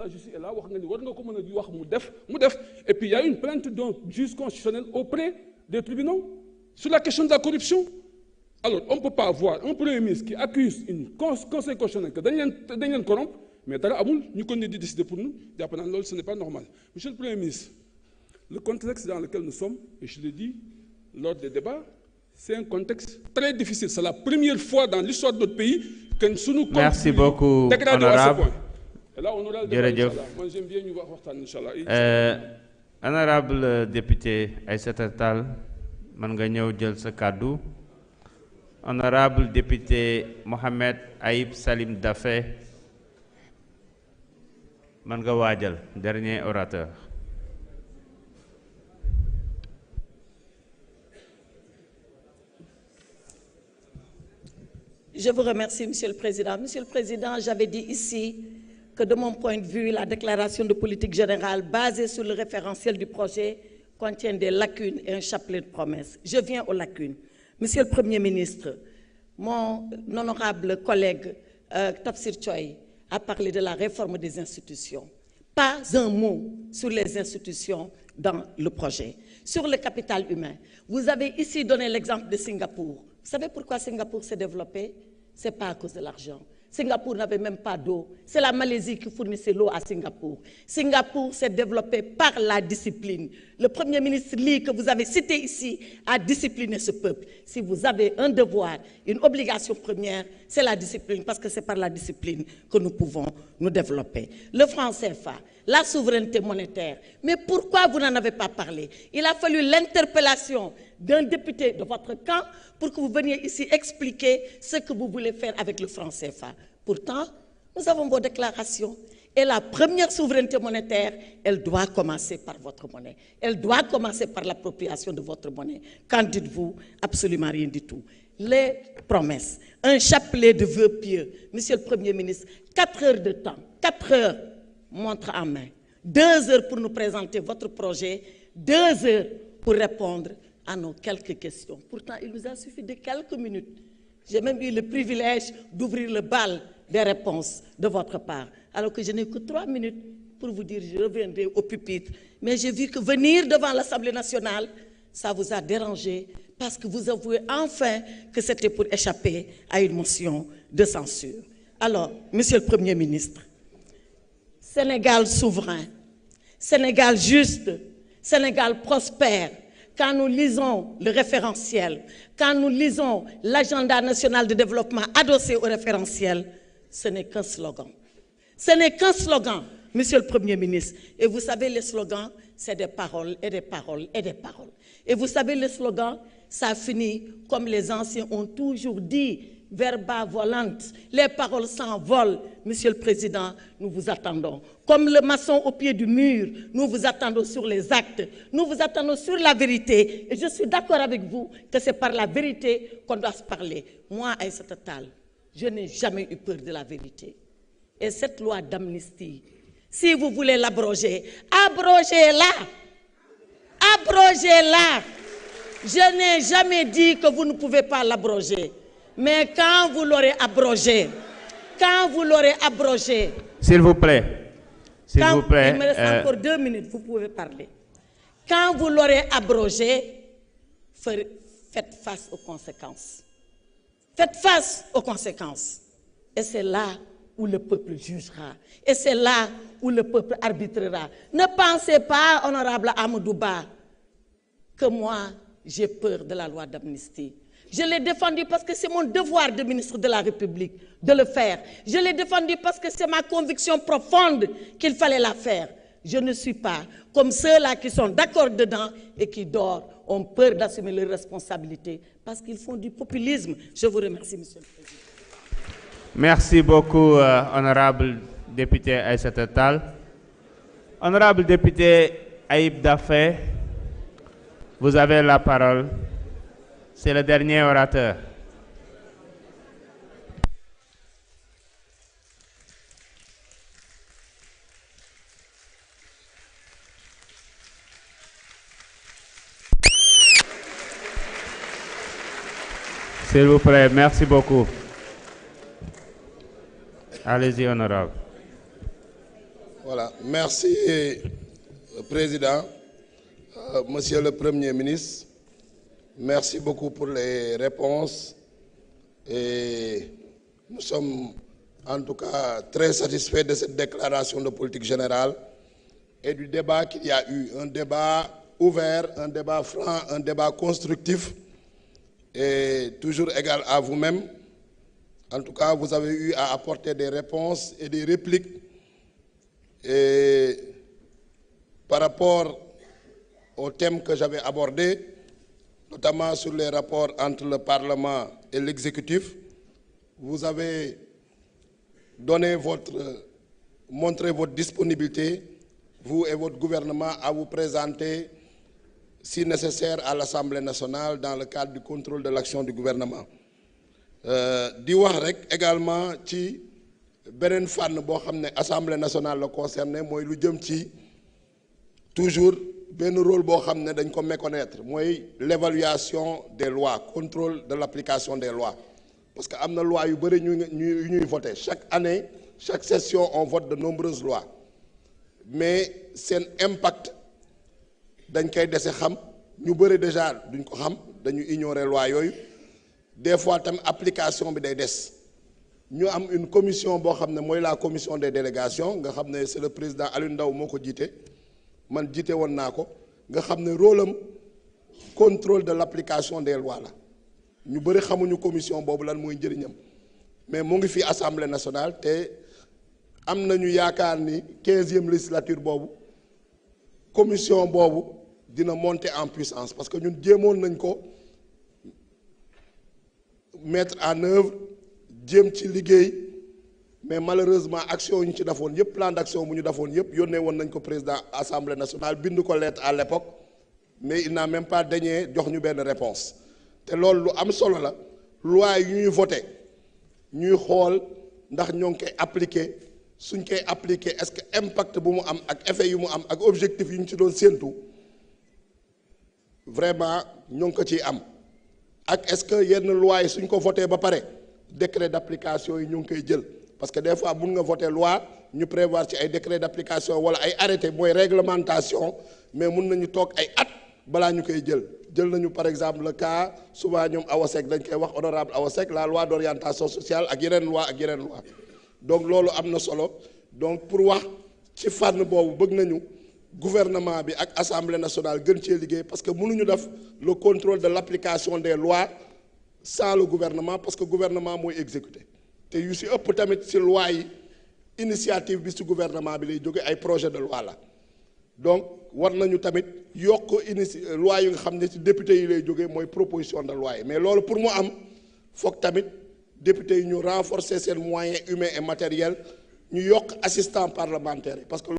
La justice est là, et puis il y a une plainte d'un juge constitutionnel auprès des tribunaux sur la question de la corruption. Alors, on ne peut pas avoir un Premier ministre qui accuse une conseil constitutionnel que Daniel corrompt, mais nous connaissons décider pour nous, ce n'est pas normal. Monsieur le Premier ministre, le contexte dans lequel nous sommes, et je l'ai dit lors des débats, c'est un contexte très difficile. C'est la première fois dans l'histoire de notre pays que nous merci beaucoup, honorable. Et là, on aura le débat, moi, j'aime bien nous voir, honorable député Aïssata Tall, man nga ñëw jël sa kàddu. Honorable député Mohamed Aïb Salim Daffé, man nga waajal, dernier orateur. Je vous remercie, Monsieur le Président. Monsieur le Président, j'avais dit ici que de mon point de vue, la déclaration de politique générale basée sur le référentiel du projet contient des lacunes et un chapelet de promesses. Je viens aux lacunes. Monsieur le Premier ministre, mon honorable collègue Tafsir Choy a parlé de la réforme des institutions. Pas un mot sur les institutions dans le projet. Sur le capital humain, vous avez ici donné l'exemple de Singapour. Vous savez pourquoi Singapour s'est développé? Ce n'est pas à cause de l'argent. Singapour n'avait même pas d'eau. C'est la Malaisie qui fournissait l'eau à Singapour. Singapour s'est développé par la discipline. Le Premier ministre Lee, que vous avez cité ici, a discipliné ce peuple. Si vous avez un devoir, une obligation première, c'est la discipline, parce que c'est par la discipline que nous pouvons nous développer. Le franc CFA, la souveraineté monétaire. Mais pourquoi vous n'en avez pas parlé? Il a fallu l'interpellation d'un député de votre camp pour que vous veniez ici expliquer ce que vous voulez faire avec le franc CFA. Pourtant, nous avons vos déclarations. Et la première souveraineté monétaire, elle doit commencer par votre monnaie. Elle doit commencer par l'appropriation de votre monnaie. Qu'en dites-vous? Absolument rien du tout. Les promesses, un chapelet de vœux pieux. Monsieur le Premier ministre, 4 heures de temps, 4 heures, montre en main. 2 heures pour nous présenter votre projet, 2 heures pour répondre à nos quelques questions. Pourtant, il nous a suffi de quelques minutes. J'ai même eu le privilège d'ouvrir le bal des réponses de votre part, alors que je n'ai que 3 minutes pour vous dire je reviendrai au pupitre. Mais j'ai vu que venir devant l'Assemblée nationale, ça vous a dérangé, parce que vous avouez enfin que c'était pour échapper à une motion de censure. Alors, Monsieur le Premier ministre, Sénégal souverain, Sénégal juste, Sénégal prospère. Quand nous lisons le référentiel, quand nous lisons l'agenda national de développement adossé au référentiel, ce n'est qu'un slogan. Ce n'est qu'un slogan, Monsieur le Premier ministre. Et vous savez, les slogans, c'est des paroles et des paroles et des paroles. Et vous savez, les slogans, ça finit comme les anciens ont toujours dit, verba volant, les paroles s'envolent. Monsieur le Président, nous vous attendons. Comme le maçon au pied du mur, nous vous attendons sur les actes, nous vous attendons sur la vérité. Et je suis d'accord avec vous que c'est par la vérité qu'on doit se parler. Moi, Aïssata Tall, je n'ai jamais eu peur de la vérité. Et cette loi d'amnistie, si vous voulez l'abroger, abrogez-la. Abrogez-la. Je n'ai jamais dit que vous ne pouvez pas l'abroger. Mais quand vous l'aurez abrogé, s'il vous plaît, s'il vous plaît, il me reste encore 2 minutes, vous pouvez parler. Quand vous l'aurez abrogé, faites face aux conséquences. Faites face aux conséquences. Et c'est là où le peuple jugera. Et c'est là où le peuple arbitrera. Ne pensez pas, honorable Amadou Ba, que moi, j'ai peur de la loi d'amnistie. Je l'ai défendu parce que c'est mon devoir de ministre de la République de le faire. Je l'ai défendu parce que c'est ma conviction profonde qu'il fallait la faire. Je ne suis pas comme ceux-là qui sont d'accord dedans et qui ont peur d'assumer leurs responsabilités parce qu'ils font du populisme. Je vous remercie, Monsieur le Président. Merci beaucoup, honorable député Aïssata Tall. Honorable député Aïb Daffé, vous avez la parole. C'est le dernier orateur. S'il vous plaît, merci beaucoup. Allez-y, honorable. Voilà, merci Président, Monsieur le Premier ministre, merci beaucoup pour les réponses et nous sommes en tout cas très satisfaits de cette déclaration de politique générale et du débat qu'il y a eu, un débat ouvert, un débat franc, un débat constructif et toujours égal à vous-même. En tout cas, vous avez eu à apporter des réponses et des répliques et par rapport au thème que j'avais abordé, notamment sur les rapports entre le Parlement et l'exécutif, vous avez montré votre disponibilité, vous et votre gouvernement, à vous présenter, si nécessaire, à l'Assemblée nationale dans le cadre du contrôle de l'action du gouvernement. Di wax rek également ci beneen fànn boo xam ne Assemblée nationale la concerné mooy lu jëm ci toujours benn rôle boo xam ne dañ ko méconnaître mooy l'évaluation des lois, contrôle de l'application des lois. Parce que am na loi yu bëri ñuy voter chaque année, chaque session on vote de nombreuses lois mais seen impact dañ koy dese xam ñu bëri déjà duñ ko xam dañu ignorer loi yooyu des fois tam application bi day des ñu am une commission boo xam ne mooy la commission des délégations nga xam ne c'est le président Alioune Ndao moo ko jiite man jiite woon naa ko nga xam ne rôle am contrôle de l'application des lois la ñu bëri xamuñu commission boobu lan mooy njëriñam mais mu ngi fi Assemblée nationale te am nañu yaakaar ni 15e législature boobu commission boobu dina monter en puissance parce que ñun jéemoon nañ ko mettre en œuvre jéem ci liggéey mais malheureusement action yu ñu ci defoon yëpp plan d'action bu ñu defoon yëpp yónnee woon nañ ko président Assemblée nationale bind ko lettre à l'époque mais il n'a même pas daigné jox ñu benn réponse te loolu lu am solo la loi yi ñuy voté ñuy xool ndax ñoo ngi koy appliquer suñ koy appliquer est-ce que impact bu mu am ak effet yu mu am ak objectif yu ñu ci doon séentu vraiment ñoo ngi ko ciy am ak est-ce que yenn loi yi suñ ko voté ba pare décret d'application yi ñu ngi koy jël parce que des fois mun nga voté loi ñu prévoir ci ay décret d'application wala ay arrêté mooy réglementation mais mun nañu toog ay at balaa ñu koy jël nañu par exemple le cas souvent ñoom Awa Seck dañ koy wax honorable Awa Seck la loi d'orientation sociale ak yeneen loi donc loolu am na solo donc pour wax ci fànn boobu bëgg nañu gouvernement bi ak assemblée nationale gën cee liggéey parce que mënuñu def le contrôle de l'application des lois sans le gouvernement parce que gouvernement mooy exécuter te yu si ëpp tamit ci loi yi initiative bi ci gouvernement bi lay jóge ay projet de loi la donc war nañu tamit yokk loi yu nga xam ne ci député yi lay jóge mooy proposition de loi yi mais loolu pour mu am foog tamit député yi ñu renforcer seen moyens humains et matériels ñu yokk assistant parlementaire yi parce que